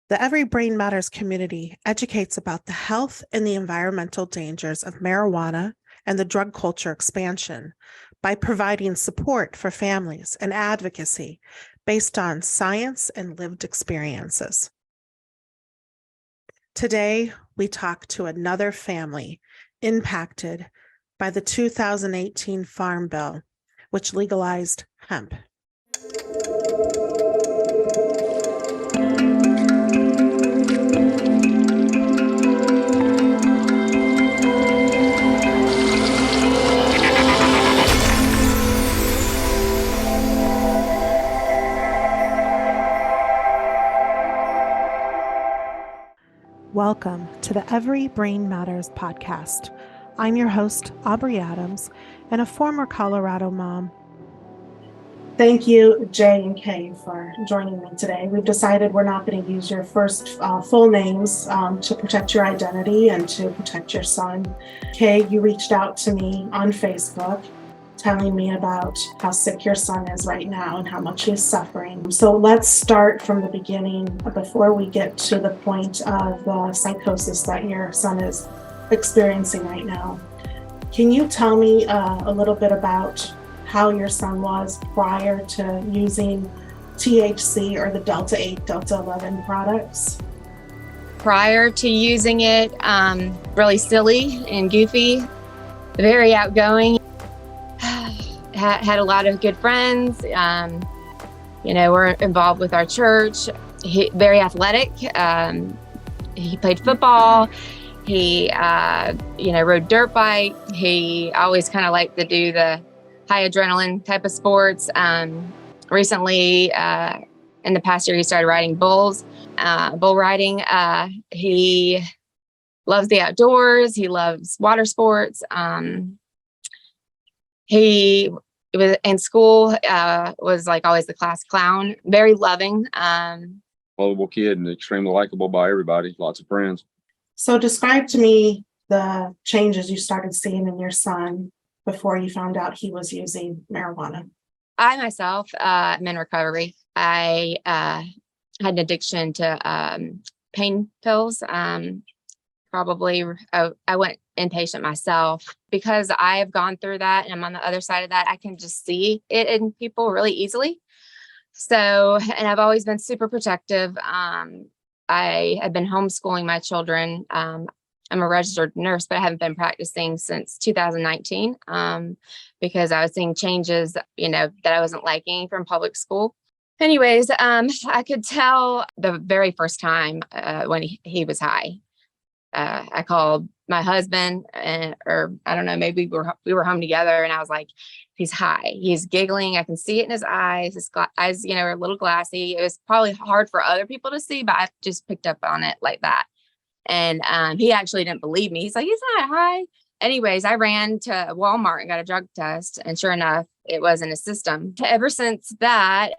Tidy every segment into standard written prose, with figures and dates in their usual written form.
The Every Brain Matters community educates about the health and the environmental dangers of marijuana and the drug culture expansion by providing support for families and advocacy based on science and lived experiences. Today, we talk to another family impacted by the 2018 Farm Bill, which legalized hemp. Welcome to the Every Brain Matters podcast. I'm your host, Aubrey Adams, and a former Colorado mom. Thank you, Jay and Kay, for joining me today. We've decided we're not going to use your first full names to protect your identity and to protect your son. Kay, you reached out to me on Facebook telling me about how sick your son is right now and how much he's suffering. So let's start from the beginning before we get to the point of the psychosis that your son is experiencing right now. Can you tell me a little bit about how your son was prior to using THC or the Delta 8, Delta 11 products? Prior to using it, really silly and goofy, very outgoing. Had a lot of good friends. We're involved with our church. Very athletic. He played football. He, rode dirt bike. He always kind of liked to do the high adrenaline type of sports. Recently, in the past year, he started riding bull riding. He loves the outdoors. He loves water sports. He was in school, was like always the class clown, very loving. Lovable kid and extremely likable by everybody, lots of friends. So describe to me the changes you started seeing in your son before you found out he was using marijuana. I myself am in recovery. I had an addiction to pain pills. I went inpatient myself because I have gone through that and I'm on the other side of that. I can just see it in people really easily. So, and I've always been super protective. I have been homeschooling my children. I'm a registered nurse, but I haven't been practicing since 2019 because I was seeing changes, that I wasn't liking from public school. Anyways, I could tell the very first time when he was high. I called my husband or I don't know, maybe we were home together and I was like, he's high. He's giggling. I can see it in his eyes. His eyes, are a little glassy. It was probably hard for other people to see, but I just picked up on it like that. And he actually didn't believe me. He's like, he's not high. Anyways, I ran to Walmart and got a drug test. And sure enough, it was in his system. Ever since that,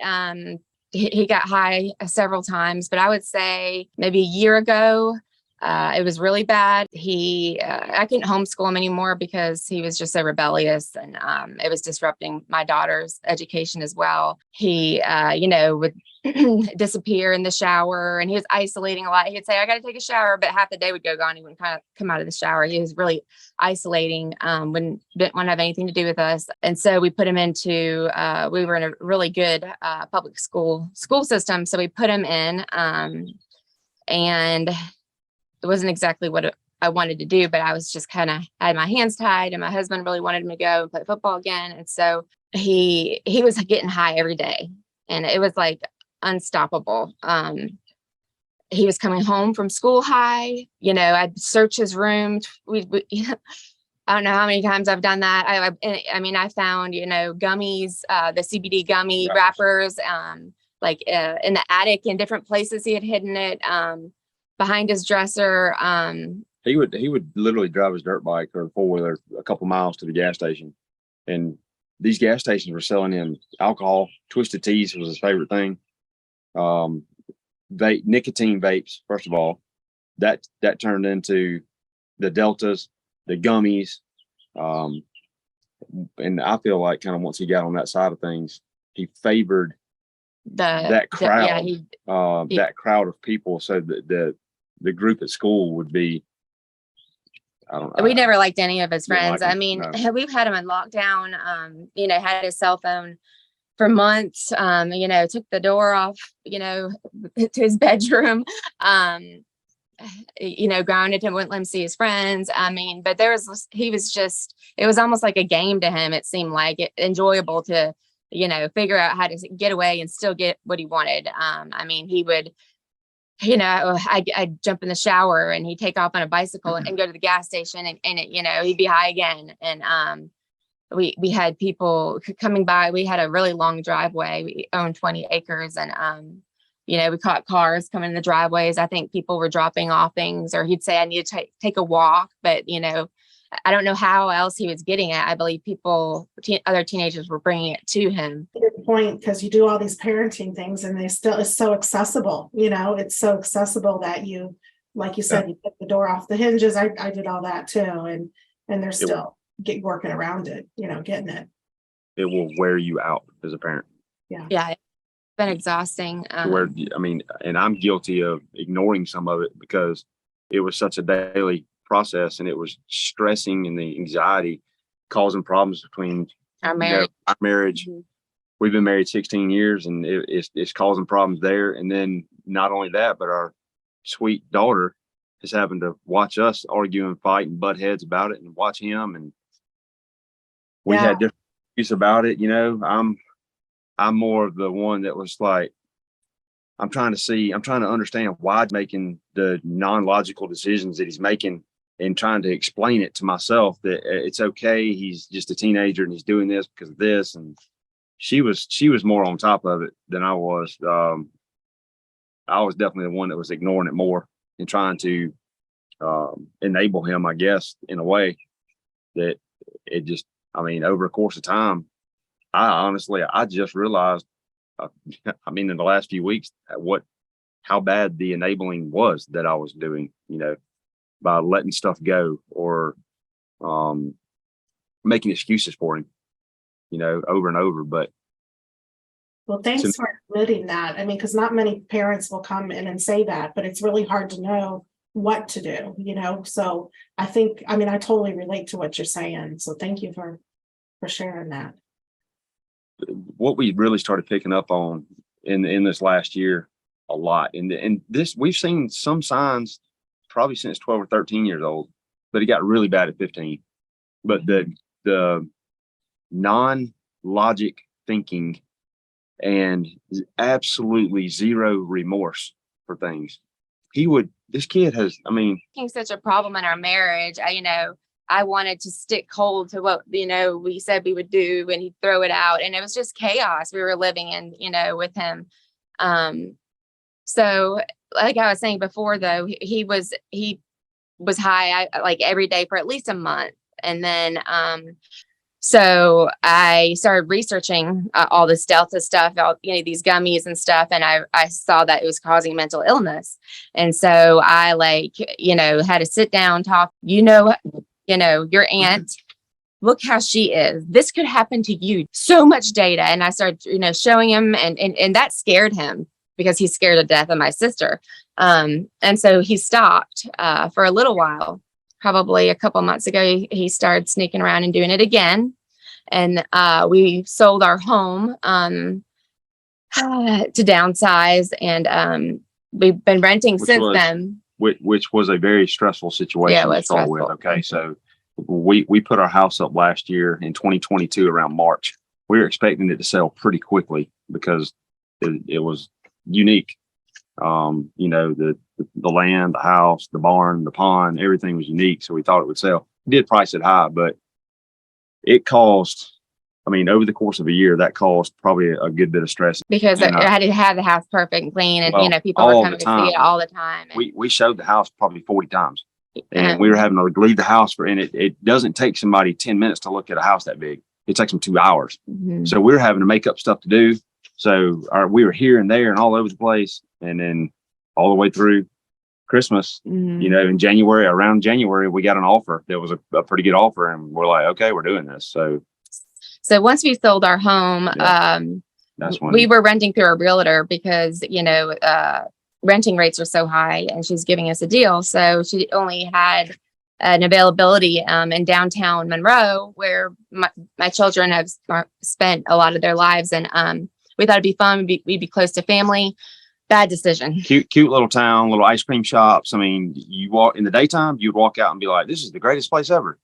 he got high several times, but I would say maybe a year ago, it was really bad. I couldn't homeschool him anymore because he was just so rebellious and it was disrupting my daughter's education as well. He, would disappear in the shower and he was isolating a lot. He'd say, I got to take a shower, but half the day would go gone. He wouldn't kind of come out of the shower. He was really isolating, didn't want to have anything to do with us. And so we put him into, we were in a really good public school system. So we put him in and it wasn't exactly what I wanted to do, but I was just I had my hands tied and my husband really wanted him to go and play football again. And so he was getting high every day and it was like unstoppable. He was coming home from school high, I'd search his room. I don't know how many times I've done that. I found, gummies, the CBD gummy wrappers, in the attic in different places he had hidden it. Behind his dresser. He would literally drive his dirt bike or four-wheeler a couple miles to the gas station. And these gas stations were selling him alcohol. Twisted Teas was his favorite thing. Nicotine vapes, first of all. That turned into the Deltas, the gummies. And I feel like kind of once he got on that side of things, he favored that crowd, yeah, that crowd of people. So the group at school would be, I don't know. We never liked any of his friends. Like I mean, no. we've had him in lockdown, had his cell phone for months, took the door off, to his bedroom, grounded him, wouldn't let him see his friends. I mean, but it was almost like a game to him. It seemed like enjoyable to, figure out how to get away and still get what he wanted. I mean, he would, I'd jump in the shower and he'd take off on a bicycle and go to the gas station and he'd be high again. And, we had people coming by. We had a really long driveway. We owned 20 acres and, we caught cars coming in the driveways. I think people were dropping off things, or he'd say, I need to take a walk. But, I don't know how else he was getting it. I believe other teenagers were bringing it to him. Good point, because you do all these parenting things and it's so accessible. It's so accessible that you, like you said, you put the door off the hinges. I did all that too. And they're still working around it, getting it. It will wear you out as a parent. Yeah. It's been exhausting. And I'm guilty of ignoring some of it because it was such a daily process and it was stressing, and the anxiety causing problems between our marriage. Mm-hmm. We've been married 16 years and it's causing problems there. And then not only that, but our sweet daughter is having to watch us argue and fight and butt heads about it and watch him. And we had different views about it. I'm more of the one that was like, I'm trying to understand why he's making the non-logical decisions that he's making and trying to explain it to myself that it's okay. He's just a teenager and he's doing this because of this. And she was more on top of it than I was. I was definitely the one that was ignoring it more and trying to enable him, I guess, in a way that it just, over a course of time, I just realized, in the last few weeks, how bad the enabling was that I was doing, by letting stuff go or making excuses for him, over and over. But well, thanks for admitting that. Because not many parents will come in and say that, but it's really hard to know what to do, So I think, I totally relate to what you're saying. So thank you for sharing that. What we really started picking up on in this last year a lot, and this, we've seen some signs probably since 12 or 13 years old, but it got really bad at 15. But the non-logic thinking and absolutely zero remorse for things. This kid has, such a problem in our marriage. I wanted to stick cold to what, we said we would do, and he'd throw it out. And it was just chaos we were living in, with him. So like I was saying before, though, he was high like every day for at least a month. And then, so I started researching all this Delta stuff, these gummies and stuff. And I saw that it was causing mental illness. And so I had to sit down, talk, your aunt, look how she is. This could happen to you. So much data. And I started, showing him and that scared him because he's scared to death of my sister. And so he stopped for a little while. Probably a couple months ago, he started sneaking around and doing it again. And we sold our home to downsize. And we've been renting since then. Which was a very stressful situation. Yeah, it was stressful. With. Okay, so we put our house up last year in 2022 around March. We were expecting it to sell pretty quickly because it was unique. The land, the house, the barn, the pond, everything was unique. So we thought it would sell. We did price it high, but it caused, over the course of a year, that caused probably a good bit of stress. Because I had to have the house perfect and clean, and people were coming to see it all the time. And we showed the house probably 40 times, and we were having to leave the house and it doesn't take somebody 10 minutes to look at a house that big. It takes them 2 hours. Mm-hmm. So we were having to make up stuff to do. So we were here and there and all over the place, and then all the way through Christmas, in around January, we got an offer that was a pretty good offer, and we're like, okay, we're doing this. So once we sold our home, That's when we were renting through a realtor because, renting rates are so high, and she's giving us a deal. So she only had an availability in downtown Monroe, where my children have spent a lot of their lives. And we thought it'd be fun. We'd be close to family. Bad decision. Cute little town, little ice cream shops. I mean, you walk in the daytime, you'd walk out and be like, this is the greatest place ever.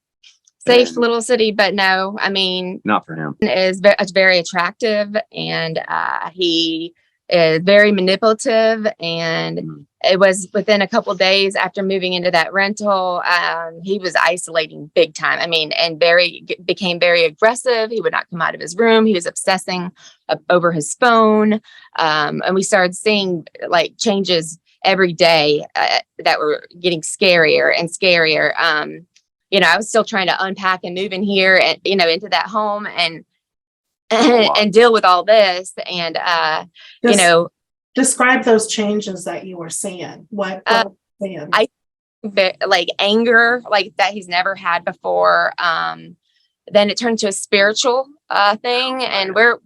Safe And little city, but no, I mean, not for him. Is very attractive, and he is very manipulative. And it was within a couple of days after moving into that rental, he was isolating big time. I mean, and became very aggressive. He would not come out of his room. He was obsessing over his phone, and we started seeing like changes every day that were getting scarier and scarier. I was still trying to unpack and move in here and, into that home and deal with all this. And, describe those changes that you were seeing. What seeing? Like anger, like that he's never had before. Then it turned to a spiritual thing. And we're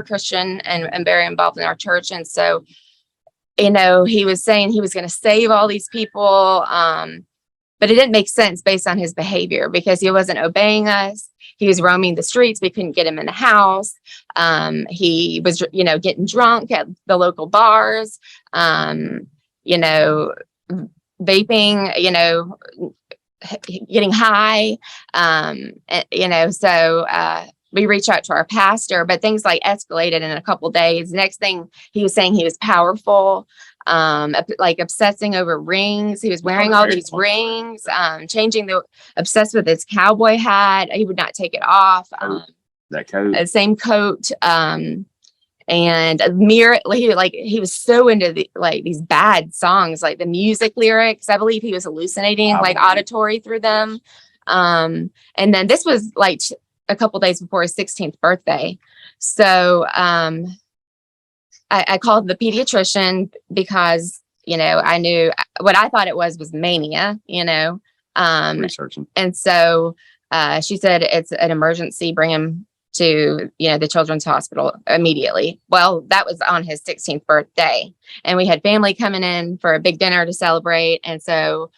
Christian and very involved in our church. And so, he was saying he was going to save all these people. But it didn't make sense based on his behavior, because he wasn't obeying us. He was roaming the streets. We couldn't get him in the house. He was, getting drunk at the local bars, vaping, getting high, so we reached out to our pastor, but things like escalated in a couple of days. Next thing, he was saying he was powerful, like obsessing over rings. He was wearing all these rings, obsessed with his cowboy hat. He would not take it off. That coat, same coat. And a mirror, he was so into these bad songs, like the music lyrics. I believe he was hallucinating auditory through them. And then this was like a couple days before his 16th birthday. So, I called the pediatrician because, I knew what I thought it was mania, researching. And so, she said, it's an emergency, bring him to, the children's hospital immediately. Well, that was on his 16th birthday, and we had family coming in for a big dinner to celebrate. And so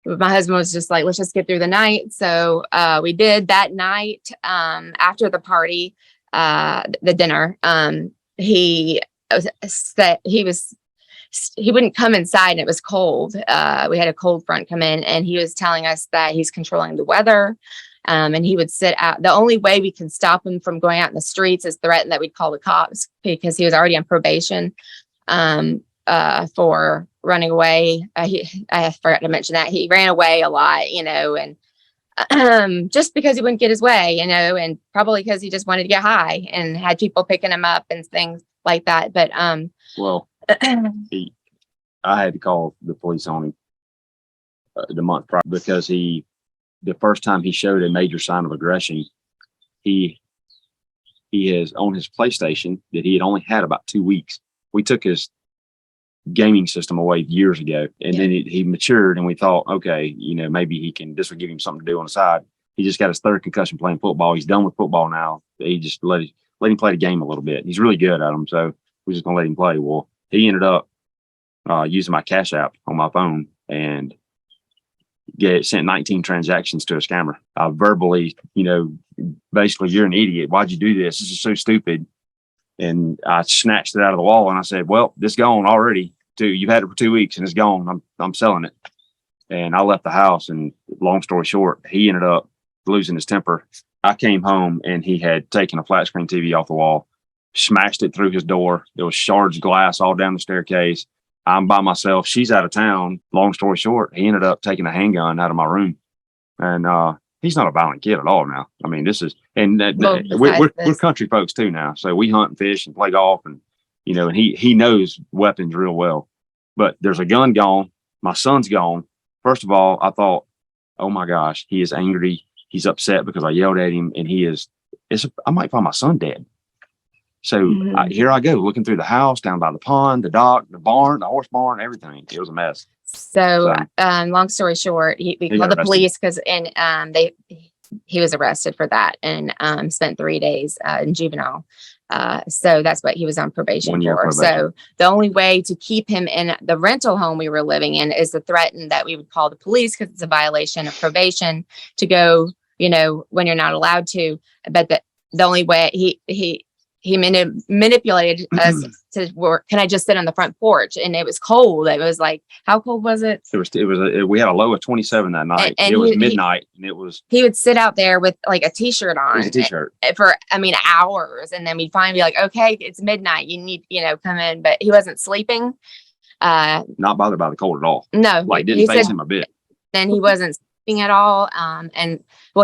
my husband was just like, let's just get through the night. So, we did that night. After the party, the dinner, he said he wouldn't come inside, and it was cold. We had a cold front come in, and he was telling us that he's controlling the weather. And he would sit out. The only way we could stop him from going out in the streets is threaten that we'd call the cops, because he was already on probation for running away. I forgot to mention that he ran away a lot, and just because he wouldn't get his way, and probably because he just wanted to get high and had people picking him up and things like that. But well, I had to call the police on him the month prior, because the first time he showed a major sign of aggression, he is on his PlayStation that he had only had about 2 weeks. We took his gaming system away years ago, and then he matured, and we thought, okay, maybe this will give him something to do on the side. He just got his third concussion playing football. He's done with football now. He just let him play the game a little bit. He's really good at them, so we're just gonna let him play. Well, he ended up using my Cash App on my phone and sent 19 transactions to a scammer. I verbally, basically, you're an idiot. Why'd you do this? This is so stupid. And I snatched it out of the wall, and I said, well, this gone already. You've had it for 2 weeks, and it's gone. I'm selling it. And I left the house, and long story short, he ended up losing his temper. I came home, and he had taken a flat screen TV off the wall, smashed it through his door. There was shards of glass all down the staircase. I'm by myself. She's out of town. Long story short, he ended up taking a handgun out of my room. And he's not a violent kid at all now. I mean, we're country folks too now. So we hunt and fish and play golf, and and he knows weapons real well. But there's a gun gone. My son's gone. First of all, I thought, oh my gosh, he is angry. He's upset because I yelled at him, and I might find my son dead. So here I go, looking through the house, down by the pond, the dock, the barn, the horse barn, everything. It was a mess. So long story short, we called the police because he was arrested for that and spent 3 days in juvenile. So that's what he was on probation 1 year for. probation. So the only way to keep him in the rental home we were living in is to threaten that we would call the police because it's a violation of probation to go, when you're not allowed to. But the only way he manipulated us to work. Can I just sit on the front porch? And it was cold. It was like, how cold was it? We had a low of 27 that night. And it was midnight, and it was. He would sit out there with like a t-shirt on. It was a t-shirt for hours, and then we'd finally be like, okay, it's midnight. You need come in. But he wasn't sleeping. Not bothered by the cold at all. No, like didn't phase him a bit. Then he wasn't sleeping at all.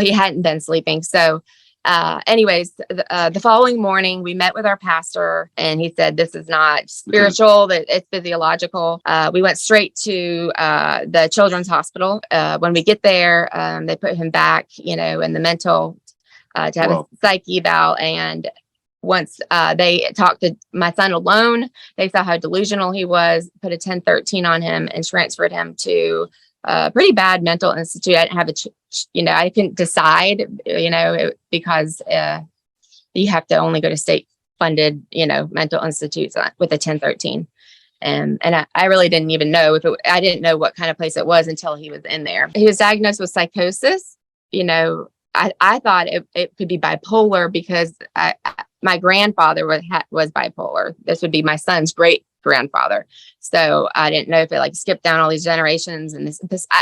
He hadn't been sleeping. So. Anyways, the following morning we met with our pastor and he said, this is not spiritual, that it's physiological. We went straight to the children's hospital. When we get there, they put him back, in the mental to have a psych eval. And once they talked to my son alone, they saw how delusional he was, put a 1013 on him and transferred him to pretty bad mental institute. I didn't have I couldn't decide, because you have to only go to state funded, mental institutes with a 1013. And I really didn't even know I didn't know what kind of place it was until he was in there. He was diagnosed with psychosis. I thought it could be bipolar because my grandfather was bipolar. This would be my son's great grandfather. So I didn't know if it skipped down all these generations and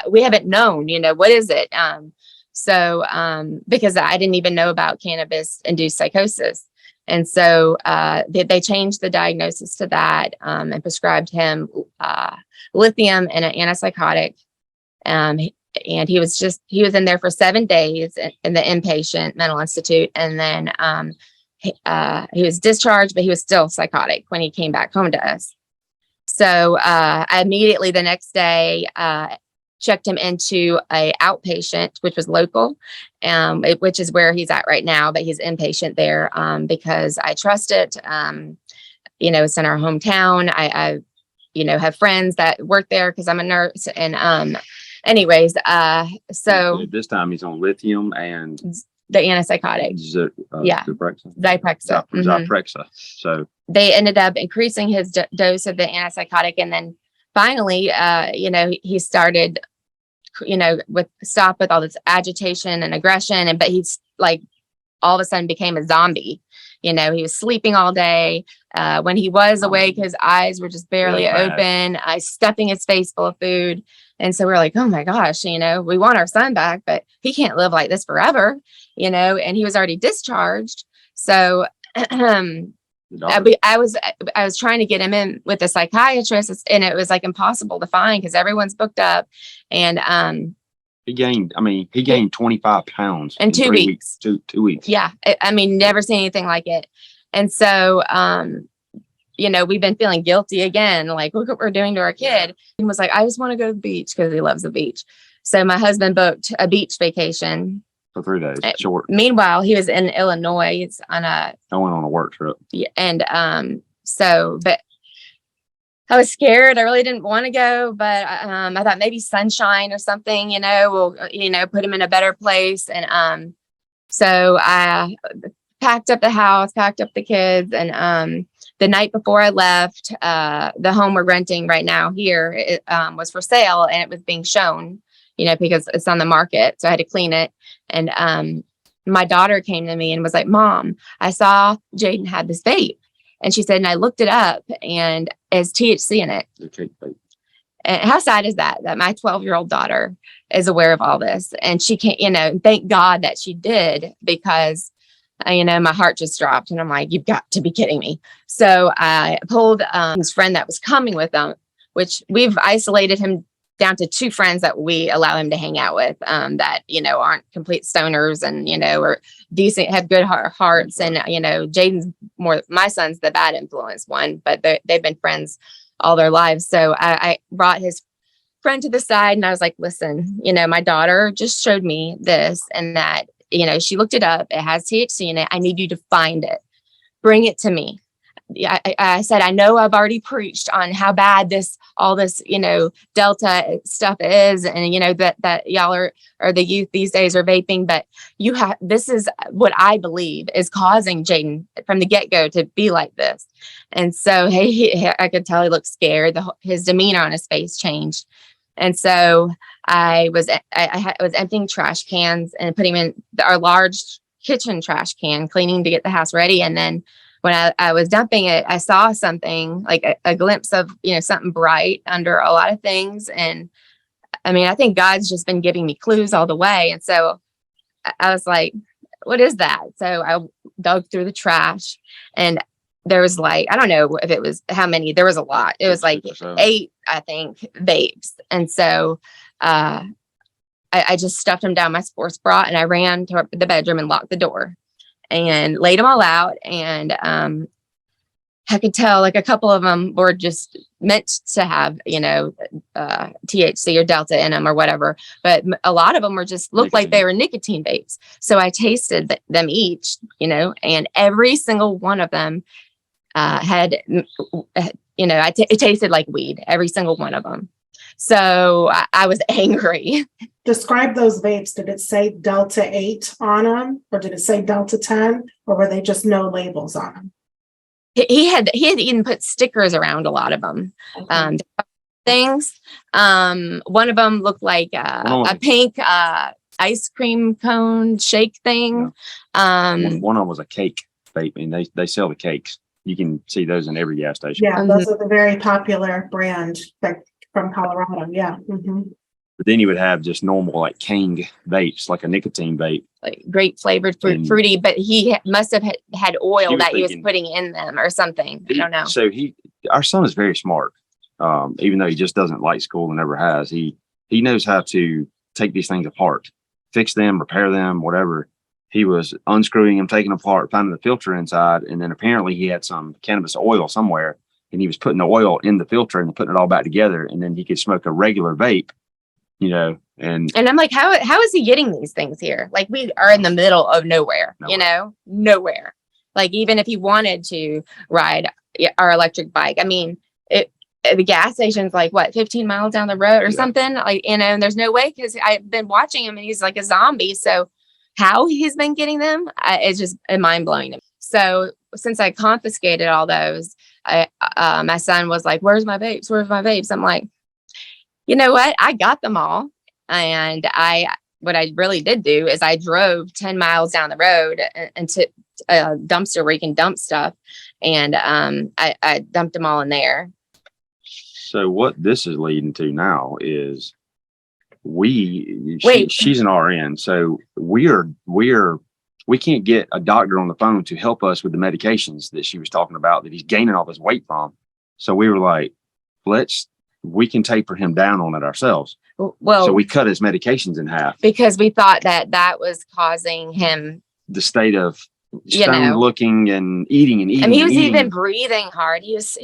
we haven't known, what is it? Because I didn't even know about cannabis induced psychosis. And so they changed the diagnosis to that and prescribed him lithium and an antipsychotic. And he was in there for 7 days in the inpatient mental institute. And then he was discharged, but he was still psychotic when he came back home to us. So I immediately the next day checked him into a outpatient, which was local, which is where he's at right now, but he's inpatient there because I trust it. It's in our hometown. I have friends that work there because I'm a nurse. And anyways, so this time he's on lithium and the antipsychotic. Zyprexa. Zyprexa. So they ended up increasing his dose of the antipsychotic. And then finally, he started, with all this agitation and aggression. But he's all of a sudden became a zombie. He was sleeping all day. When he was awake, his eyes were just barely open. Stuffing his face full of food. And so we're like, oh my gosh, we want our son back, but he can't live like this forever, and he was already discharged. So I was trying to get him in with a psychiatrist, and it was impossible to find because everyone's booked up. And he gained 25 pounds in 2 weeks. 2 weeks. Yeah. Never seen anything like it. And so, we've been feeling guilty again. Look what we're doing to our kid. He was like, I just want to go to the beach because he loves the beach. So my husband booked a beach vacation for 3 days. Short. Meanwhile, he was in Illinois. I went on a work trip. Yeah, and but I was scared. I really didn't want to go, but I thought maybe sunshine or something, will put him in a better place. And so I packed up the house, packed up the kids, and the night before I left, the home we're renting right now here was for sale, and it was being shown, because it's on the market. So I had to clean it. And my daughter came to me and was like, Mom, I saw Jayden had this vape. And she said, and I looked it up, and it has THC in it. And how sad is that my 12-year-old daughter is aware of all this? And she can't, thank God that she did, because my heart just dropped, and I'm like, you've got to be kidding me. So I pulled his friend that was coming with them, which we've isolated him down to 2 friends that we allow him to hang out with, that, aren't complete stoners and, are decent, have good hearts. And, Jayden's my son's the bad influence one, but they've been friends all their lives. So I brought his friend to the side, and I was like, listen, my daughter just showed me this, and that, she looked it up. It has THC in it. I need you to find it. Bring it to me. I said, I know I've already preached on how bad all this, Delta stuff is. And, that y'all or the youth these days are vaping, but this is what I believe is causing Jayden from the get-go to be like this. And so, I could tell he looked scared. His demeanor on his face changed. And so I was emptying trash cans and putting them in our large kitchen trash can, cleaning to get the house ready. And then when I was dumping it, I saw something like a glimpse of, something bright under a lot of things. And I mean, I think God's just been giving me clues all the way. And so I was like, what is that? So I dug through the trash, and there was like, I don't know if it was how many, there was a lot. It was like 8, I think, vapes. And so I just stuffed them down my sports bra, and I ran to the bedroom and locked the door and laid them all out. And I could tell like a couple of them were just meant to have, THC or Delta in them or whatever. But a lot of them were just looked like they were nicotine vapes. So I tasted them each, and every single one of them had, it tasted like weed, every single one of them. So I was angry. Describe those vapes. Did it say Delta 8 on them, or did it say Delta 10, or were they just no labels on them? He had even put stickers around a lot of them. Okay. Things. One of them looked like a pink ice cream cone shake thing. Yeah. One of them was a cake vape, and they sell the cakes. You can see those in every gas station. Yeah, those are the very popular brand from Colorado. Yeah. Mm-hmm. But then you would have just normal like Kang vapes, like a nicotine vape, like grape flavored fruity. But he must have had oil that he was putting in them or something. I don't know. So our son is very smart. Even though he just doesn't like school and never has, he knows how to take these things apart, fix them, repair them, whatever. He was unscrewing them, taking them apart, finding the filter inside, and then apparently he had some cannabis oil somewhere, and he was putting the oil in the filter and putting it all back together, and then he could smoke a regular vape. And I'm like, how is he getting these things here? Like, we are in the middle of nowhere. Nowhere. Like, even if he wanted to ride our electric bike, I mean, the gas station's like 15 miles down the road or something, like, and there's no way, because I've been watching him and he's like a zombie. So how he's been getting them, it's just mind blowing to me. So since I confiscated all those, my son was like, where's my vapes? Where's my vapes? I'm like, you know what? I got them all. And what I really did do is I drove 10 miles down the road and to a dumpster where you can dump stuff. And I dumped them all in there. So what this is leading to now is she's an RN. So we can't get a doctor on the phone to help us with the medications that she was talking about that he's gaining all this weight from. So we were like, we can taper him down on it ourselves. Well, so we cut his medications in half because we thought that was causing him the state of stone looking and eating. And he was even breathing hard. He's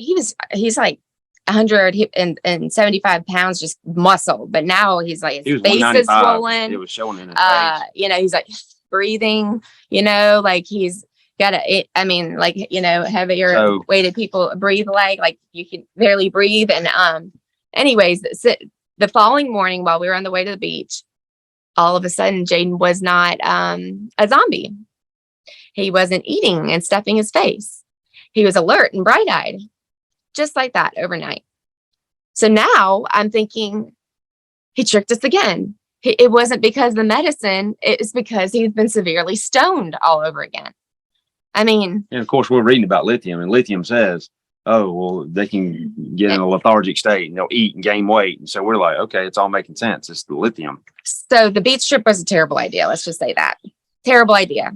like 175 pounds, just muscle. But now he's like, his face is swollen. It was showing in his face. He's like breathing, like he's got heavier weighted people breathe like you can barely breathe. And anyways, the following morning while we were on the way to the beach, all of a sudden Jayden was not a zombie. He wasn't eating and stuffing his face. He was alert and bright-eyed, just like that overnight. So now I'm thinking he tricked us again. It wasn't because of the medicine. It's because he's been severely stoned all over again. I mean, and of course we're reading about lithium, and lithium says, oh, well, they can get in a lethargic state and they'll eat and gain weight. And so we're like, okay, it's all making sense. It's the lithium. So the beach trip was a terrible idea. Let's just say that. Terrible idea.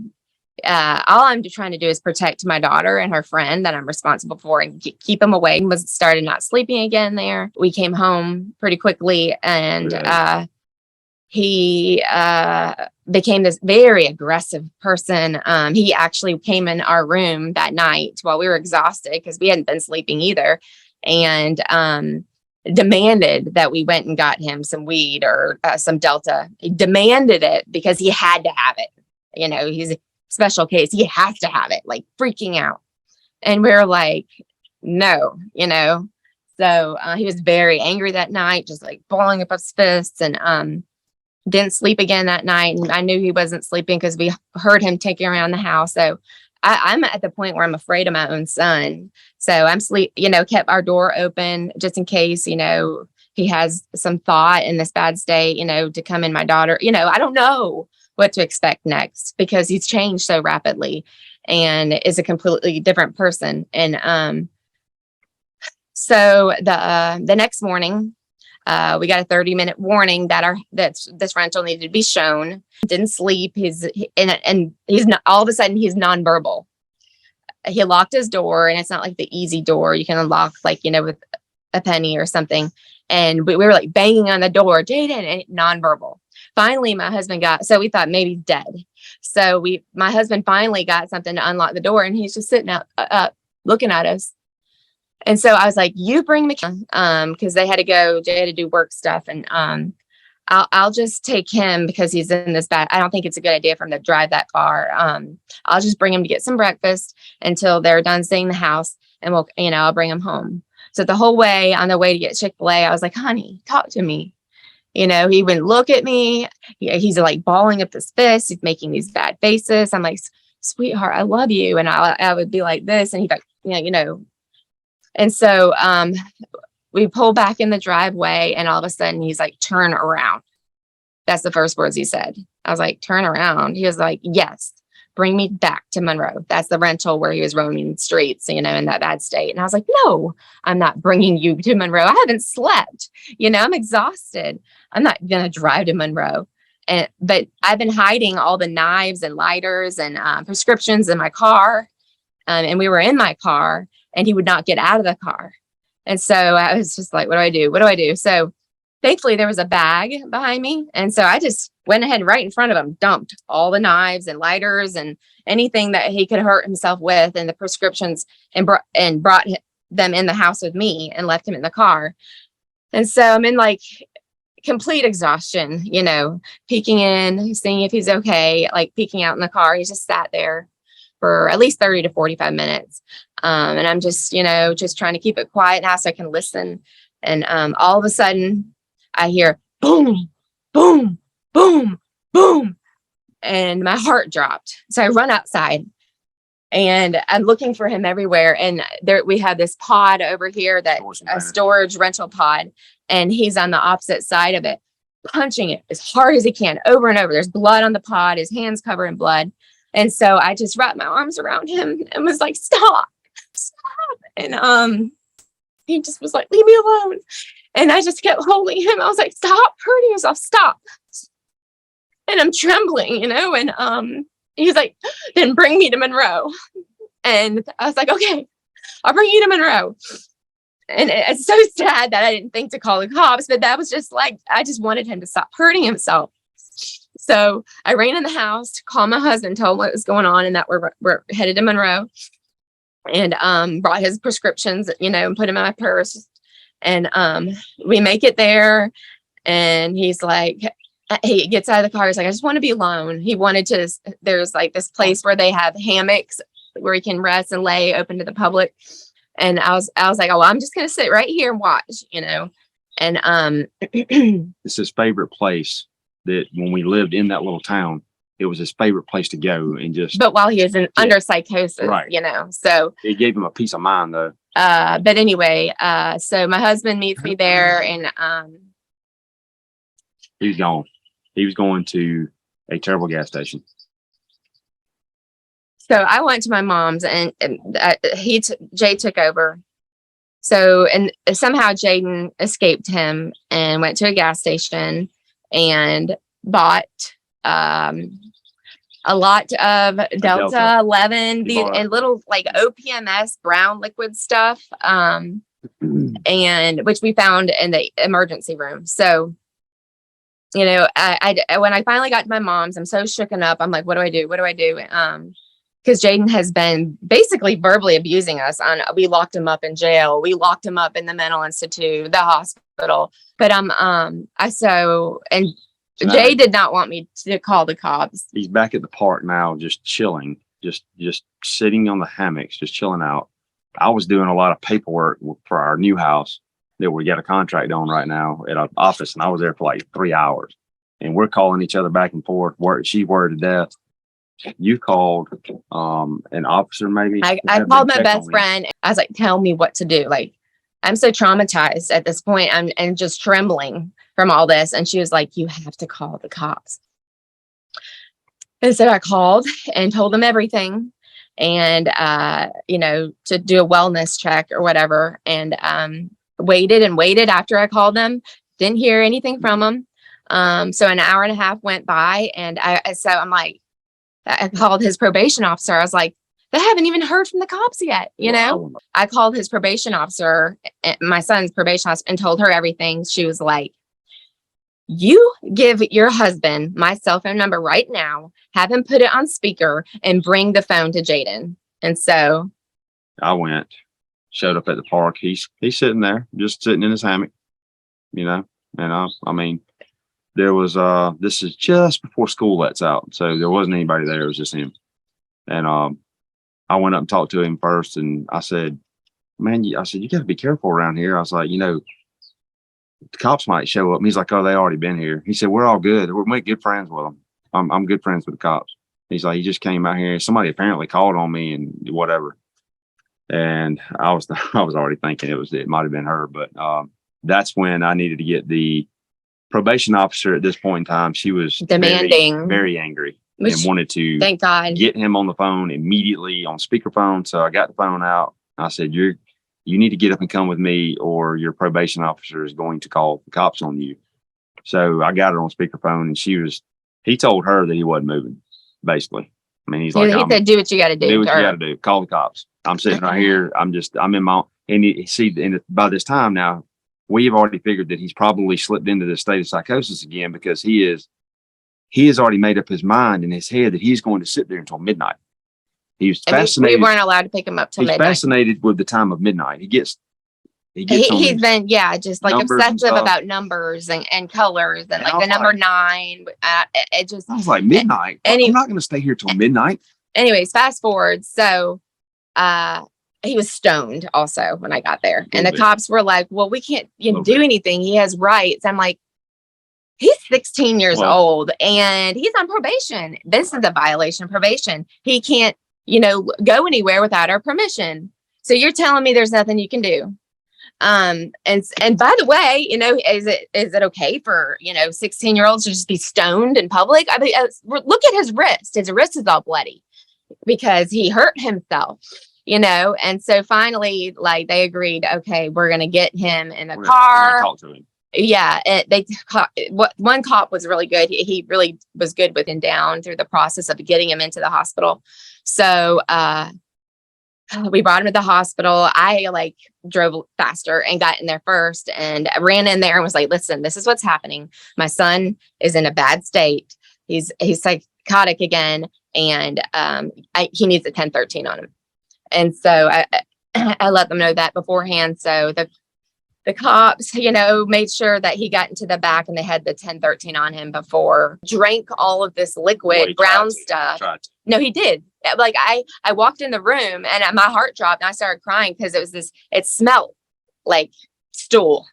All I'm trying to do is protect my daughter and her friend that I'm responsible for and keep them away. Started not sleeping again there. We came home pretty quickly, and he became this very aggressive person. He actually came in our room that night while we were exhausted because we hadn't been sleeping either, and demanded that we went and got him some weed or some Delta. He demanded it because he had to have it. He's a special case. He has to have it, like freaking out. And we were like, no, you know. So he was very angry that night, just like balling up his fists, and didn't sleep again that night. And I knew he wasn't sleeping because we heard him taking around the house. So I'm at the point where I'm afraid of my own son. So I'm kept our door open just in case, he has some thought in this bad state, to come in my daughter. I don't know what to expect next because he's changed so rapidly and is a completely different person. And so the next morning, we got a 30-minute warning that this rental needed to be shown. Didn't sleep. He's not, all of a sudden he's nonverbal. He locked his door, and it's not like the easy door you can unlock, like, with a penny or something. And we were like banging on the door, Jayden, and nonverbal. Finally, my husband so we thought maybe he's dead. So my husband finally got something to unlock the door, and he's just sitting up looking at us. And so I was like, you bring me, because they had to do work stuff. And I'll just take him because he's in this bad. I don't think it's a good idea for him to drive that far. I'll just bring him to get some breakfast until they're done seeing the house, and I'll bring him home. So the whole way on the way to get Chick-fil-A, I was like, honey, talk to me. He wouldn't look at me. He's like balling up his fist. He's making these bad faces. I'm like, sweetheart, I love you. And I would be like this. And he'd like, And so we pull back in the driveway, and all of a sudden he's like, turn around. That's the first words he said. I was like, turn around. He was like, yes, bring me back to Monroe. That's the rental where he was roaming the streets, in that bad state. And I was like, no, I'm not bringing you to Monroe. I haven't slept. I'm exhausted. I'm not going to drive to Monroe. But I've been hiding all the knives and lighters and prescriptions in my car. And we were in my car, and he would not get out of the car. And so I was just like, what do I do? What do I do? So thankfully there was a bag behind me. And so I just went ahead right in front of him, dumped all the knives and lighters and anything that he could hurt himself with, and the prescriptions, and brought them in the house with me and left him in the car. And so I'm in like complete exhaustion, peeking in, seeing if he's okay, like peeking out in the car. He just sat there for at least 30 to 45 minutes. And I'm just, just trying to keep it quiet now so I can listen. And all of a sudden I hear boom, boom, boom, boom. And my heart dropped. So I run outside, and I'm looking for him everywhere. And we have this pod over here, a storage rental pod. And he's on the opposite side of it, punching it as hard as he can, over and over. There's blood on the pod. His hands covered in blood. And so I just wrapped my arms around him and was like, stop. And he just was like, leave me alone. And I just kept holding him. I was like, stop hurting yourself, stop. And I'm trembling, and he's like, then bring me to Monroe. And I was like, okay, I'll bring you to Monroe. And it's so sad that I didn't think to call the cops, but that was just like, I just wanted him to stop hurting himself. So I ran in the house to call my husband, told him what was going on, and that we're headed to Monroe, and brought his prescriptions, and put them in my purse. And we make it there, and he's like, he gets out of the car. He's like, I just want to be alone. He wanted to, there's like this place where they have hammocks where he can rest and lay open to the public. And I was like, oh, I'm just going to sit right here and watch, and It's his favorite place. That when we lived in that little town, it was his favorite place to go and just. But while he was under psychosis, right. So it gave him a peace of mind, though. But anyway, so my husband meets me there, and he was gone. He was going to a terrible gas station. So I went to my mom's, and Jay took over. So, and somehow Jayden escaped him and went to a gas station and bought a lot of Delta 11, and little like OPMS brown liquid stuff, and which we found in the emergency room. So, I when I finally got to my mom's, I'm so shooken up. I'm like, what do I do? What do I do? Because Jayden has been basically verbally abusing us. We locked him up in jail. We locked him up in the mental institute, the hospital. But Jay did not want me to call the cops. He's back at the park now, just chilling. just sitting on the hammocks, just chilling out. I was doing a lot of paperwork for our new house that we got a contract on right now at our office. And I was there for like 3 hours, and we're calling each other back and forth. She's worried to death. You called an officer, maybe? I called my best friend. I was like, tell me what to do. Like, I'm so traumatized at this point. I'm just trembling from all this. And she was like, you have to call the cops. And so I called and told them everything, and, to do a wellness check or whatever. And waited and waited after I called them. Didn't hear anything from them. So an hour and a half went by, and I'm like, I called his probation officer. I was like, they haven't even heard from the cops yet. I called his probation officer, my son's probation officer, and told her everything. She was like, you give your husband my cell phone number right now, have him put it on speaker, and bring the phone to Jayden. And so I showed up at the park. He's sitting there, just sitting in his hammock, and I mean, there was, this is just before school lets out. So there wasn't anybody there. It was just him. And, I went up and talked to him first, and I said, man, you got to be careful around here. I was like, the cops might show up. And he's like, oh, they already been here. He said, we're all good. We're good friends with them. I'm good friends with the cops. He's like, he just came out here. Somebody apparently called on me and whatever. And I was already thinking it might've been her, but, that's when I needed to get the probation officer at this point in time. She was demanding, very, very angry, and wanted to, thank God, get him on the phone immediately on speakerphone. So I got the phone out. I said, you need to get up and come with me, or your probation officer is going to call the cops on you. So I got her on speakerphone, and he told her that he wasn't moving, basically. I mean, he said, do what you got to do. Do what you got to do. Call the cops. I'm sitting right here. I'm in my, and by this time now, we've already figured that he's probably slipped into the state of psychosis again, because he has already made up his mind in his head that he's going to sit there until midnight. He was fascinated. We weren't allowed to pick him up till midnight. He's fascinated with the time of midnight. He's been, just like obsessive about numbers and colors, and like the number 9. I was like, midnight? I'm not going to stay here till midnight. Anyways, fast forward. So, he was stoned also when I got there, and the cops were like, well, we can't do anything. He has rights. I'm like, he's 16 years old and he's on probation. This is a violation of probation. He can't, go anywhere without our permission. So you're telling me there's nothing you can do. And by the way, is it okay for, 16-year-olds to just be stoned in public? I mean, look at his wrist. His wrist is all bloody because he hurt himself. And so finally, like, they agreed, okay, we're going to get him in the car. Talk to him. Yeah. One cop was really good. He really was good with him down through the process of getting him into the hospital. So, we brought him to the hospital. I drove faster and got in there first, and I ran in there and was like, listen, this is what's happening. My son is in a bad state. He's psychotic again. And, he needs a 1013 on him. And so I let them know that beforehand. So the cops, made sure that he got into the back, and they had the 1013 on him before. Drank all of this liquid brown stuff. No, he did. Like I walked in the room and my heart dropped, and I started crying because it smelled like stool,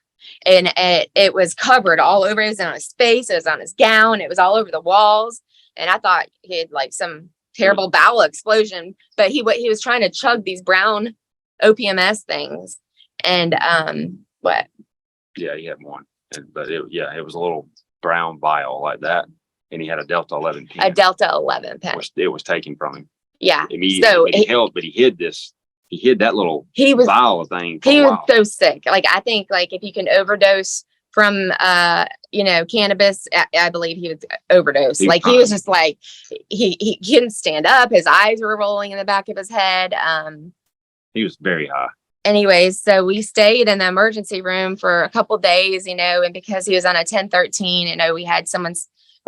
and it was covered all over. It was on his face. It was on his gown. It was all over the walls. And I thought he had some terrible bowel explosion, but he was trying to chug these brown OPMS things. And what? Yeah, he had one, but it was a little brown vial like that, and he had a Delta 11 pen. A Delta 11 pen. It was taken from him. Yeah. So he hid this. He hid that little vial of thing. He was so sick. I think if you can overdose from cannabis, I believe he was overdosed. He was just he couldn't stand up. His eyes were rolling in the back of his head. He was very high. Anyways, so we stayed in the emergency room for a couple days, and because he was on a 1013, we had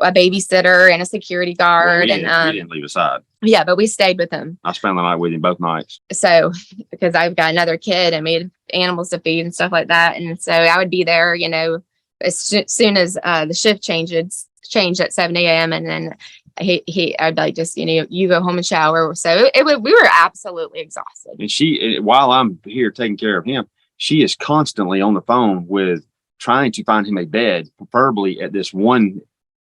a babysitter and a security guard. We didn't leave his side. Yeah, but we stayed with him. I spent the night with him both nights. So, because I've got another kid and we had animals to feed and stuff like that. And so I would be there, as soon as the shift changed at 7 a.m. And then I'd like, just, you go home and shower. So we were absolutely exhausted. And while I'm here taking care of him, she is constantly on the phone with trying to find him a bed, preferably at this one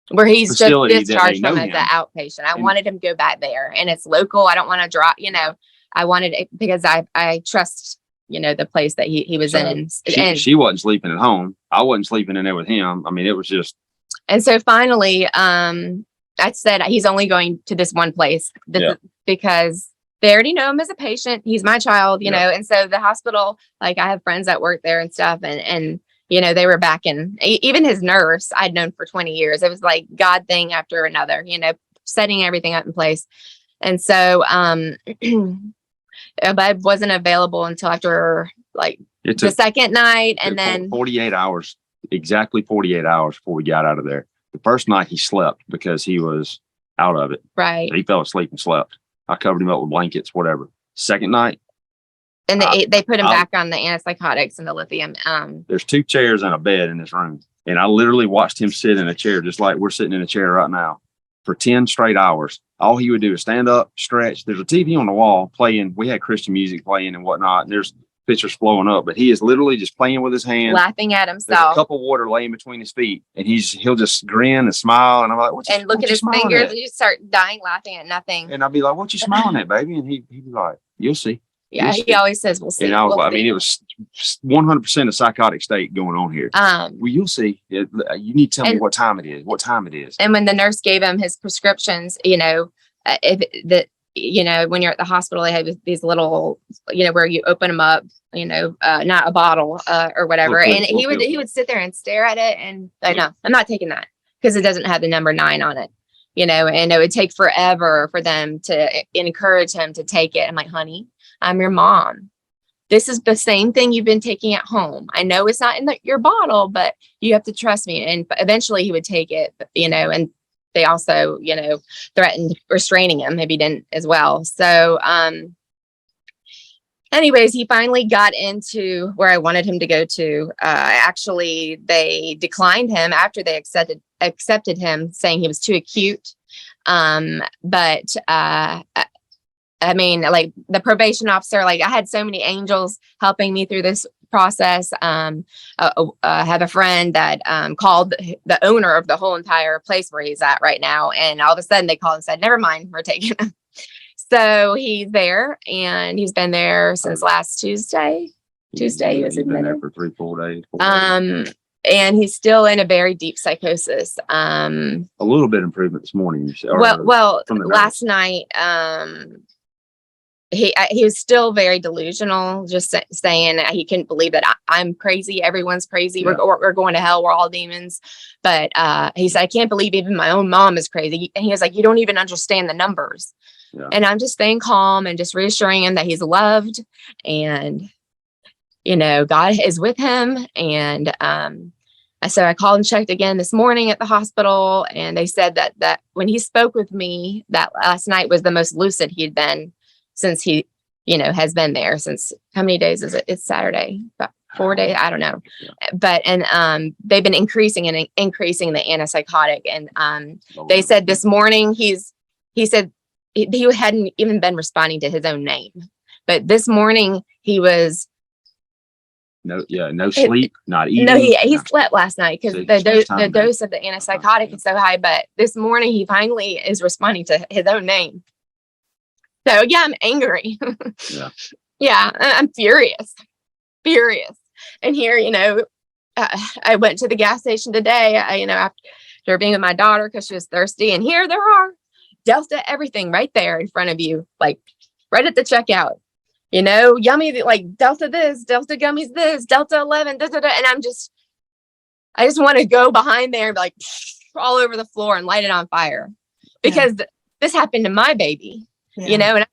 where he's just facility that they discharged know from as him. an outpatient. I wanted him to go back there, and it's local. I don't want to drop, I wanted it because I trust, the place that he was in. She wasn't sleeping at home. I wasn't sleeping in there with him. I mean, it was just. And so finally, I said he's only going to this one place because they already know him as a patient. He's my child, and so the hospital, like, I have friends that work there and stuff, and they were back in. Even his nurse I'd known for 20 years. It was like God thing after another, setting everything up in place. And so Bud wasn't available until after the second night, and then 48 hours, exactly 48 hours before we got out of there. The first night he slept because he was out of it. Right. He fell asleep and slept. I covered him up with blankets, whatever. Second night. And they put him back on the antipsychotics and the lithium. There's 2 chairs and a bed in this room. And I literally watched him sit in a chair, just like we're sitting in a chair right now, for 10 straight hours. All he would do is stand up, stretch. There's a TV on the wall playing. We had Christian music playing and whatnot. And there's pictures flowing up, but he is literally just playing with his hands, laughing at himself. There's a cup of water laying between his feet, and he'll just grin and smile. And I'm like, look at his fingers, and you start dying laughing at nothing. And I'll be like, what you smiling at, baby? And he'd be like, you'll see. Yeah, he always says, we'll see. And I mean, it was 100% a psychotic state going on here. Well, you'll see. You need to tell me what time it is. And when the nurse gave him his prescriptions, when you're at the hospital, they have these little, where you open them up, not a bottle or whatever. And he would sit there and stare at it. And no, I'm not taking that because it doesn't have the number 9 on it, and it would take forever for them to encourage him to take it. I'm like, honey, I'm your mom. This is the same thing you've been taking at home. I know it's not in your bottle, but you have to trust me. And eventually he would take it, and they also, threatened restraining him if he didn't as well. So, anyways, he finally got into where I wanted him to go to. Actually, they declined him after they accepted him, saying he was too acute. But I mean, like, the probation officer, I had so many angels helping me through this process. I have a friend that called the owner of the whole entire place where he's at right now, and all of a sudden they called and said, never mind, we're taking him. So he's there, and he's been there since last Tuesday. He was been there for 3-4 days. And he's still in a very deep psychosis. A little bit improvement this morning. Well, last night, he was still very delusional, just saying that he couldn't believe that I'm crazy. Everyone's crazy. Yeah. We're going to hell. We're all demons. But he said, I can't believe even my own mom is crazy. And he was like, you don't even understand the numbers. Yeah. And I'm just staying calm and just reassuring him that he's loved, and, God is with him. And so I called and checked again this morning at the hospital, and they said that when he spoke with me, that last night was the most lucid he'd been since he, has been there since, how many days is it? It's Saturday, about 4 days. I don't know. Yeah. But, they've been increasing the antipsychotic. And, they said this morning, he said he hadn't even been responding to his own name, but this morning he was no sleep, not eating. No, he slept last night because the dose of the antipsychotic is so high, but this morning he finally is responding to his own name. So yeah, I'm angry. Yeah, I'm furious. And here, I went to the gas station today, after being with my daughter because she was thirsty. And here there are Delta everything right there in front of you, like right at the checkout, yummy, like Delta this, Delta gummies this, Delta 11, and I just want to go behind there and be like all over the floor and light it on fire because this happened to my baby. And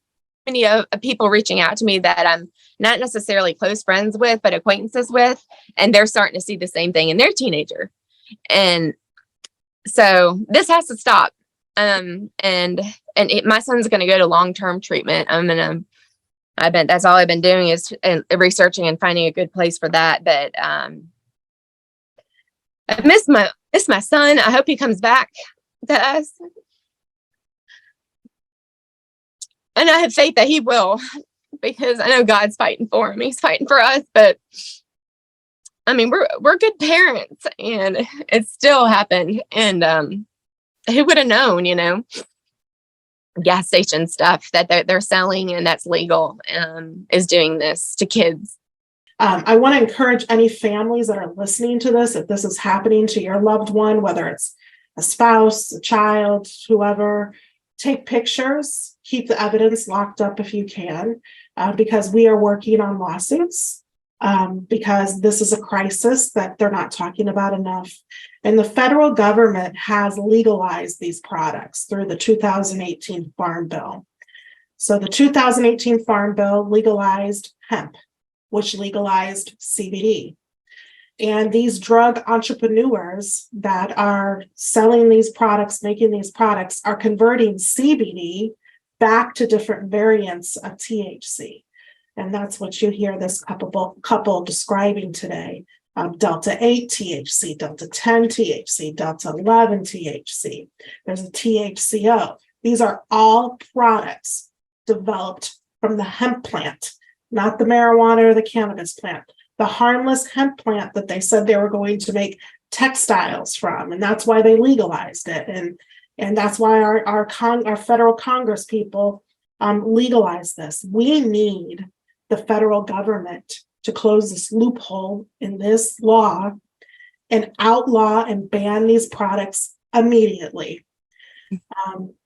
many of people reaching out to me that I'm not necessarily close friends with, but acquaintances with, and they're starting to see the same thing in their teenager. And so this has to stop. My son's going to go to long-term treatment. That's all I've been doing is researching and finding a good place for that. But, I miss my son. I hope he comes back to us. And I have faith that he will, because I know God's fighting for him. He's fighting for us, but I mean, we're good parents, and it still happened. And who would have known, gas station stuff that they're selling and that's legal is doing this to kids. I want to encourage any families that are listening to this, if this is happening to your loved one, whether it's a spouse, a child, whoever, take pictures, keep the evidence locked up if you can, because we are working on lawsuits, because this is a crisis that they're not talking about enough. And the federal government has legalized these products through the 2018 Farm Bill. So the 2018 Farm Bill legalized hemp, which legalized CBD. And these drug entrepreneurs that are selling these products, making these products, are converting CBD back to different variants of THC. And that's what you hear this couple describing today. Delta 8 THC, Delta 10 THC, Delta 11 THC. There's a THCO. These are all products developed from the hemp plant, not the marijuana or the cannabis plant, the harmless hemp plant that they said they were going to make textiles from. And that's why they legalized it. And that's why our federal Congress people legalized this. We need the federal government to close this loophole in this law and outlaw and ban these products immediately.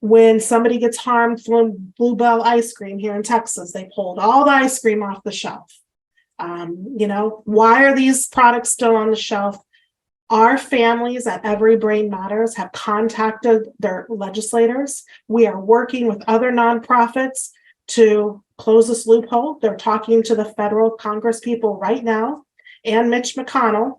When somebody gets harmed from Bluebell ice cream here in Texas, they pulled all the ice cream off the shelf. Why are these products still on the shelf? Our families at Every Brain Matters have contacted their legislators. We are working with other nonprofits to close this loophole. They're talking to the federal Congress people right now, and Mitch McConnell.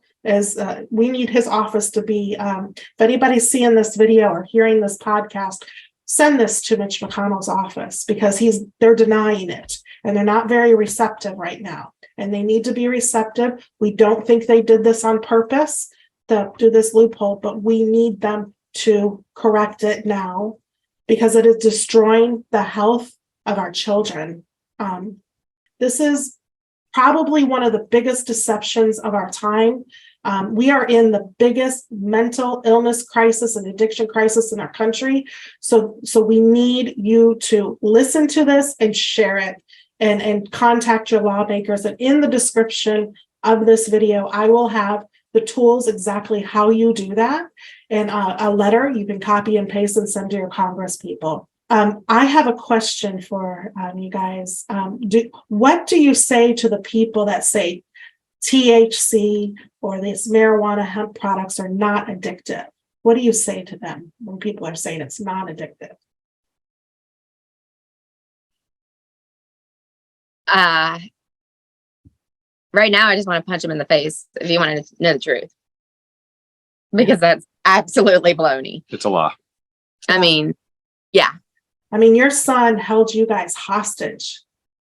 We need his office to be, if anybody's seeing this video or hearing this podcast, send this to Mitch McConnell's office, because they're denying it and they're not very receptive right now. And they need to be receptive. We don't think they did this on purpose to do this loophole, but we need them to correct it now, because it is destroying the health of our children. This is probably one of the biggest deceptions of our time. We are in the biggest mental illness crisis and addiction crisis in our country. So we need you to listen to this and share it, and contact your lawmakers. And in the description of this video, I will have the tools exactly how you do that, and a letter you can copy and paste and send to your Congress people. I have a question for you guys. What do you say to the people that say THC or these marijuana hemp products are not addictive? What do you say to them when people are saying it's not addictive? Right now, I just want to punch him in the face if you want to know the truth, because that's absolutely baloney. It's a lie. I mean, yeah. I mean, your son held you guys hostage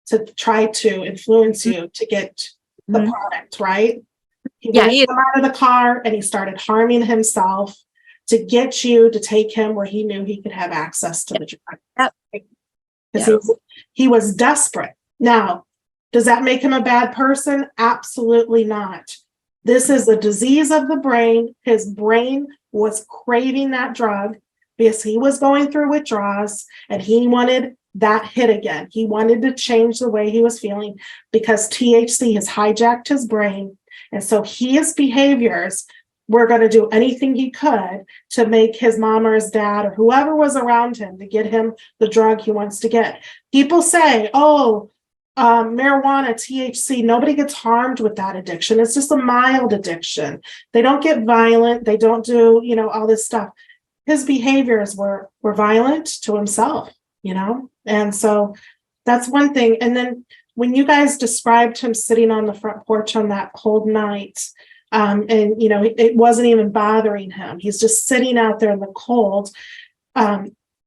to try to influence you to get the product, right? He wouldn't come out of the car and he started harming himself to get you to take him where he knew he could have access to the drug. Because he was desperate. Now, does that make him a bad person? Absolutely not. This is a disease of the brain. His brain was craving that drug because he was going through withdrawals and he wanted that hit again. He wanted to change the way he was feeling because THC has hijacked his brain. And so his behaviors were going to do anything he could to make his mom or his dad or whoever was around him to get him the drug he wants to get. People say, marijuana, THC, nobody gets harmed with that addiction. It's just a mild addiction. They don't get violent. They don't do, all this stuff. His behaviors were violent to himself, And so that's one thing. And then when you guys described him sitting on the front porch on that cold night, it wasn't even bothering him. He's just sitting out there in the cold.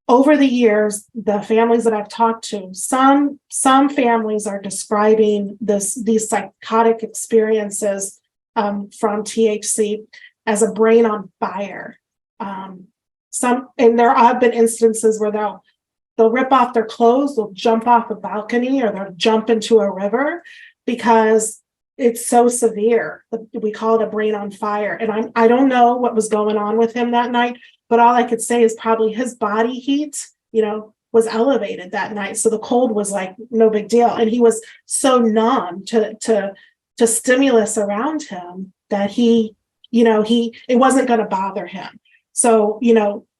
Over the years, the families that I've talked to, some families are describing these psychotic experiences from THC as a brain on fire. And there have been instances where they'll they'll rip off their clothes, they'll jump off a balcony, or they'll jump into a river because it's so severe. We call it a brain on fire. And I don't know what was going on with him that night, but all I could say is probably his body heat, was elevated that night. So the cold was like no big deal. And he was so numb to stimulus around him that it wasn't going to bother him. So,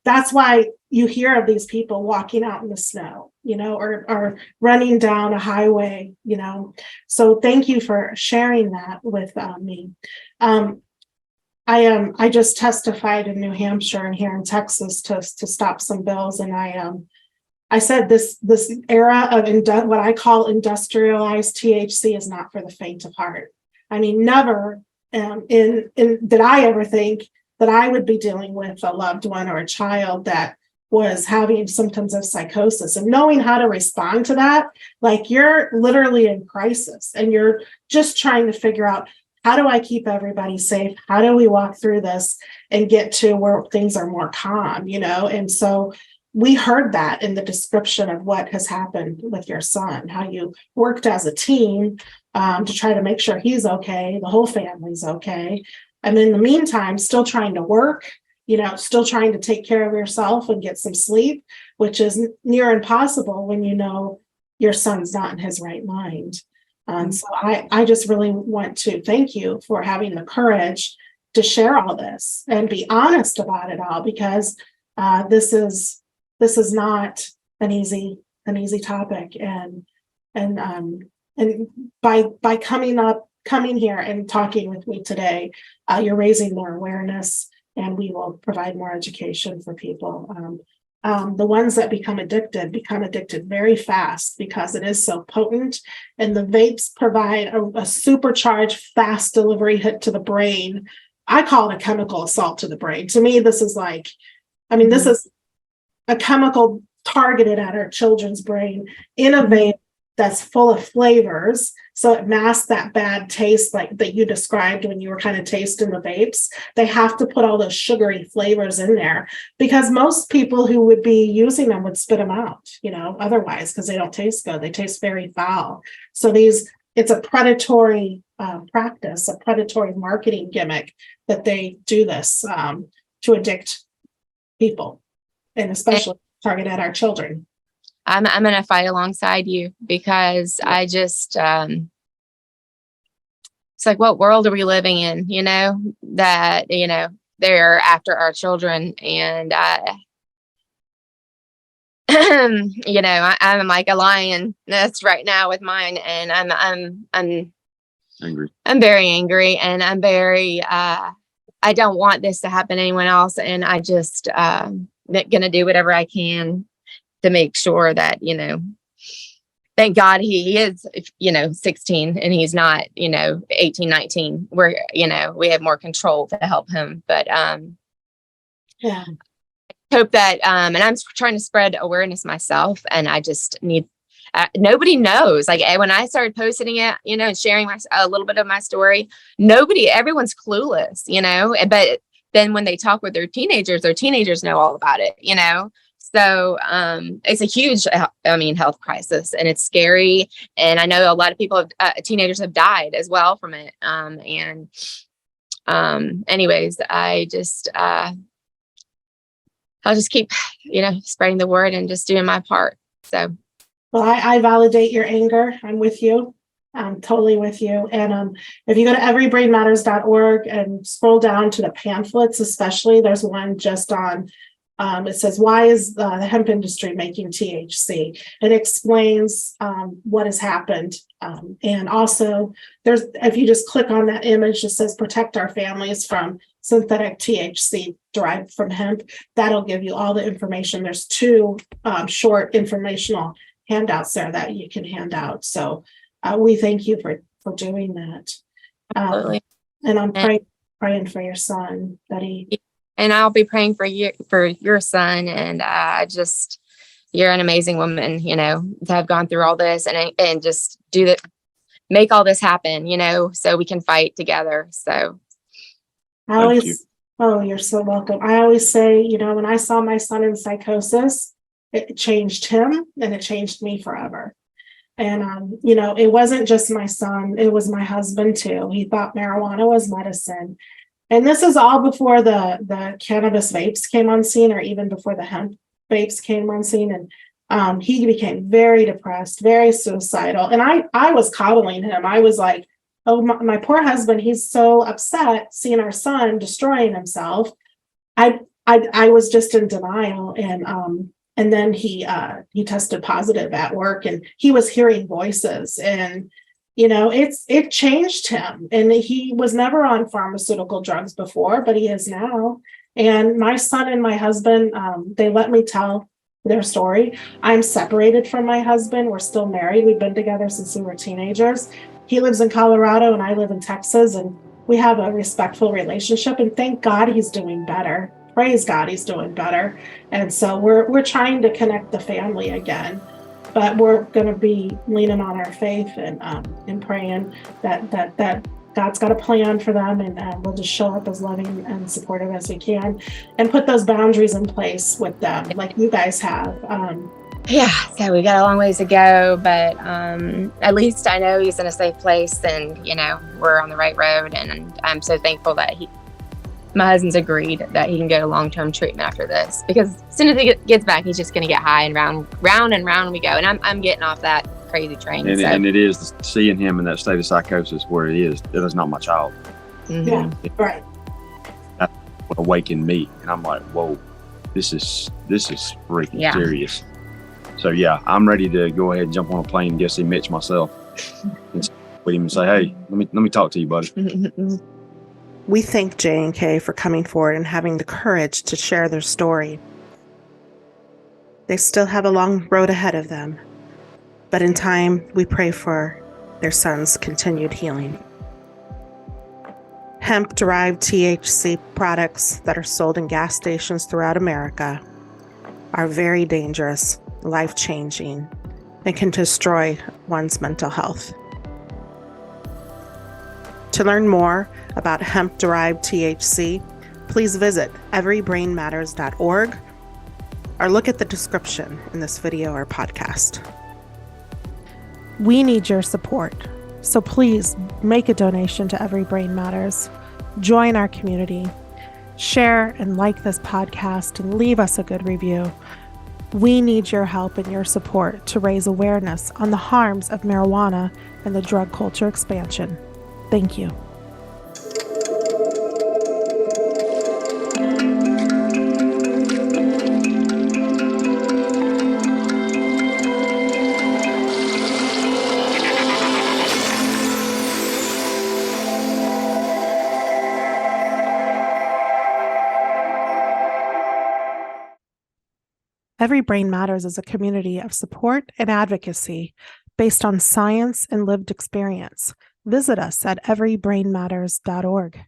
that's why you hear of these people walking out in the snow, or running down a highway, So thank you for sharing that with me. I just testified in New Hampshire and here in Texas to stop some bills, and I said this era of what I call industrialized THC is not for the faint of heart. I mean, never did I ever think that I would be dealing with a loved one or a child that was having symptoms of psychosis, and knowing how to respond to that. Like, you're literally in crisis and you're just trying to figure out, how do I keep everybody safe? How do we walk through this and get to where things are more calm, And so we heard that in the description of what has happened with your son, how you worked as a team to try to make sure he's okay, the whole family's okay. And in the meantime, still trying to work, still trying to take care of yourself and get some sleep, which is near impossible when your son's not in his right mind. And so I just really want to thank you for having the courage to share all this and be honest about it all, because this is not an easy topic. And by coming here and talking with me today, you're raising more awareness, and we will provide more education for people. The ones that become addicted very fast because it is so potent, and the vapes provide a supercharged fast delivery hit to the brain. I call it a chemical assault to the brain. To me, this is this is a chemical targeted at our children's brain in a vape that's full of flavors. So it masks that bad taste like that you described when you were kind of tasting the vapes. They have to put all those sugary flavors in there because most people who would be using them would spit them out, otherwise, because they don't taste good. They taste very foul. So it's a predatory practice, a predatory marketing gimmick that they do this to addict people, and especially target at our children. I'm going to fight alongside you because I just, it's like, what world are we living in? That, they're after our children, and I'm like a lion that's right now with mine, and I'm Angry. I'm very angry, and I'm very, I don't want this to happen to anyone else. And I just, going to do whatever I can to make sure that, thank God he is, 16 and he's not, 18, 19, where, we have more control to help him. But, yeah, hope that, and I'm trying to spread awareness myself, and I just need, nobody knows. Like, when I started posting it, and sharing a little bit of my story, everyone's clueless, but then when they talk with their teenagers know all about it, So it's a huge, health crisis, and it's scary. And I know a lot of people, teenagers have died as well from it. Anyways, I'll just keep, spreading the word and just doing my part. So. Well, I validate your anger. I'm with you. I'm totally with you. And if you go to everybrainmatters.org and scroll down to the pamphlets, especially, there's one just on, it says, why is the hemp industry making THC? It explains what has happened. And also, if you just click on that image, it says protect our families from synthetic THC derived from hemp. That'll give you all the information. There's 2 short informational handouts there that you can hand out. So we thank you for doing that. Absolutely. And I'm praying for your son that he. And I'll be praying for your son. And you're an amazing woman, to have gone through all this and just make all this happen, so we can fight together. So Oh, you're so welcome. I always say, when I saw my son in psychosis, it changed him and it changed me forever. And, you know, it wasn't just my son, it was my husband too. He thought marijuana was medicine. And this is all before the cannabis vapes came on scene, or even before the hemp vapes came on scene. And he became very depressed, very suicidal. And I was coddling him. I was like, oh, my poor husband, he's so upset seeing our son destroying himself. I was just in denial. And then he tested positive at work, and he was hearing voices, and you know, it changed him. And he was never on pharmaceutical drugs before, but he is now. And my son and my husband, they let me tell their story. I'm separated from my husband. We're still married. We've been together since we were teenagers. He lives in Colorado and I live in Texas, and we have a respectful relationship, and thank God he's doing better. Praise God, he's doing better. And so we're trying to connect the family again, but we're going to be leaning on our faith and praying that God's got a plan for them, and we'll just show up as loving and supportive as we can, and put those boundaries in place with them, like you guys have. Yeah, so we got a long ways to go, but at least I know he's in a safe place, and you know, we're on the right road. And I'm so thankful that my husband's agreed that he can go to long-term treatment after this, because as soon as he gets back, he's just going to get high, and round and round we go. And I'm getting off that crazy train. And it is seeing him in that state of psychosis where it is not my child. Mm-hmm. Yeah, right. That's what awakened me, and I'm like, whoa, this is freaking serious. So yeah, I'm ready to go ahead and jump on a plane and go see Mitch myself, and with him and say, hey, let me talk to you, buddy. We thank J and K for coming forward and having the courage to share their story. They still have a long road ahead of them, but in time, we pray for their son's continued healing. Hemp-derived THC products that are sold in gas stations throughout America are very dangerous, life-changing, and can destroy one's mental health. To learn more about hemp-derived THC, please visit everybrainmatters.org or look at the description in this video or podcast. We need your support, so please make a donation to Every Brain Matters. Join our community, share and like this podcast, and leave us a good review. We need your help and your support to raise awareness on the harms of marijuana and the drug culture expansion. Thank you. Every Brain Matters is a community of support and advocacy based on science and lived experience. Visit us at everybrainmatters.org.